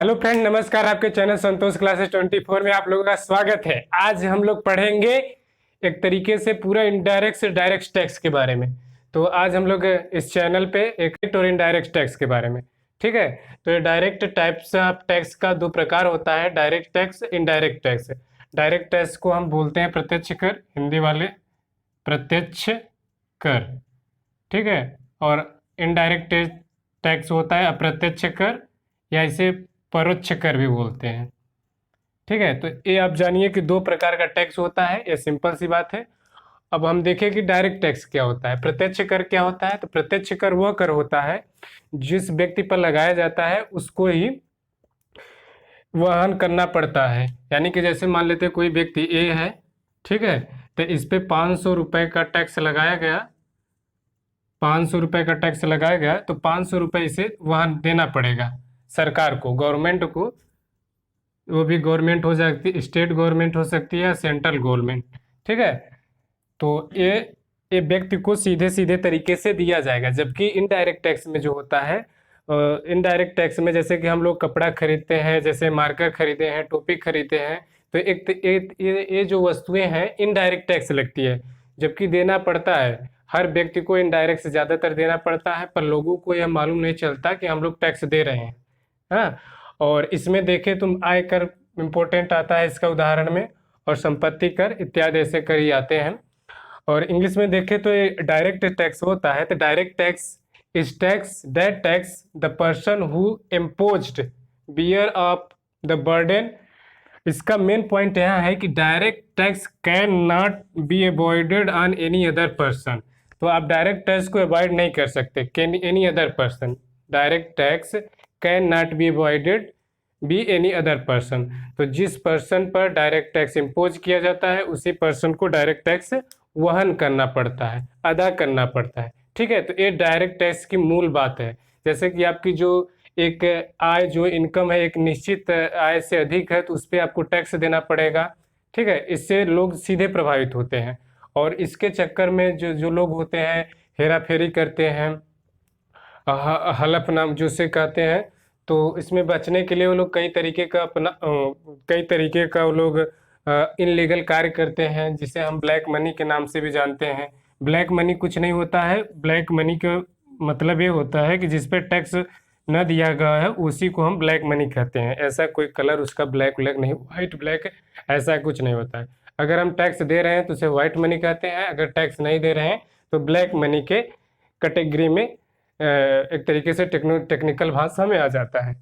Hello friend, नमस्कार। आपके channel संतोष classes 24 में आप लोगों का स्वागत है। आज हम लोग पढ़ेंगे एक तरीके से पूरा इनडायरेक्ट से डायरेक्ट टैक्स के बारे में। तो आज हम लोग इस चैनल पे एक और इनडायरेक्ट टैक्स के बारे में, ठीक है। तो ये डायरेक्ट टाइप्स ऑफ टैक्स का दो प्रकार होता है, direct tax, indirect tax. Direct tax को हम बोलते हैं प्रत्यक्ष कर, हिंदी वाले प्रत्यक्ष कर, ठीक है। और इनडायरेक्ट टैक्स होता है अप्रत्यक्ष कर, या इसे परोक्ष कर भी बोलते हैं, ठीक है। तो ये आप जानिए कि दो प्रकार का टैक्स होता है, ये सिंपल सी बात है। अब हम देखें कि डायरेक्ट टैक्स क्या होता है, प्रत्यक्ष कर क्या होता है। तो प्रत्यक्ष कर वह कर होता है जिस व्यक्ति पर लगाया जाता है उसको ही वहन करना पड़ता है। यानी कि जैसे मान लेते हैं कोई व्यक्ति ए है, ठीक है, तो इस पे 500 रुपए का टैक्स लगाया गया, 500 रुपए का टैक्स लगाया गया, तो 500 रुपए इसे वहन देना पड़ेगा सरकार को, गवर्नमेंट को। वो भी गवर्नमेंट हो सकती है, स्टेट गवर्नमेंट हो सकती है या सेंट्रल गवर्नमेंट, ठीक है। तो ये व्यक्ति को सीधे सीधे तरीके से दिया जाएगा। जबकि इनडायरेक्ट टैक्स में जो होता है, इनडायरेक्ट टैक्स में जैसे कि हम लोग कपड़ा खरीदते हैं, जैसे मार्कर खरीदे हैं, टोपी खरीदते हैं, तो ये जो वस्तुएं हैं इनडायरेक्ट टैक्स लगती है। जबकि देना पड़ता है, हर व्यक्ति को इनडायरेक्ट से ज़्यादातर देना पड़ता है, पर लोगों को यह मालूम नहीं चलता कि हम लोग टैक्स दे रहे हैं। हाँ, और इसमें देखें तुम आयकर इम्पोर्टेंट आता है इसका उदाहरण में, और संपत्ति कर इत्यादि ऐसे कर ही आते हैं। और इंग्लिश में देखें तो ये डायरेक्ट टैक्स होता है। तो direct tax is tax that tax the person who imposed bear of the burden. इसका मेन पॉइंट यहाँ है कि direct tax can not be avoided on any other person. तो आप डायरेक्ट टैक्स को अवॉइड नहीं कर सकते, can any other person. Direct tax can not be avoided by any other person. तो जिस पर्सन पर डायरेक्ट टैक्स इम्पोज किया जाता है उसी पर्सन को डायरेक्ट टैक्स वहन करना पड़ता है, अदा करना पड़ता है, ठीक है। तो ये डायरेक्ट टैक्स की मूल बात है। जैसे कि आपकी जो एक आय, जो इनकम है, एक निश्चित आय से अधिक है तो उस पर आपको टैक्स देना पड़ेगा, ठीक है। इससे लोग सीधे प्रभावित होते हैं, और इसके चक्कर में जो जो लोग होते हैं हेरा फेरी करते हैं, हलफ नाम जिसे कहते हैं। तो इसमें बचने के लिए वो लोग कई तरीके का कई तरीके का वो लोग इनलीगल कार्य करते हैं, जिसे हम ब्लैक मनी के नाम से भी जानते हैं। ब्लैक मनी कुछ नहीं होता है, ब्लैक मनी का मतलब ये होता है कि जिस पे टैक्स न दिया गया है उसी को हम ब्लैक मनी कहते हैं। ऐसा कोई कलर उसका ब्लैक ब्लैक नहीं, वाइट ब्लैक ऐसा कुछ नहीं होता है। अगर हम टैक्स दे रहे हैं तो उसे वाइट मनी कहते हैं, अगर टैक्स नहीं दे रहे हैं तो ब्लैक मनी के कैटेगरी में एक तरीके से टेक्निकल भाषा में आ जाता है।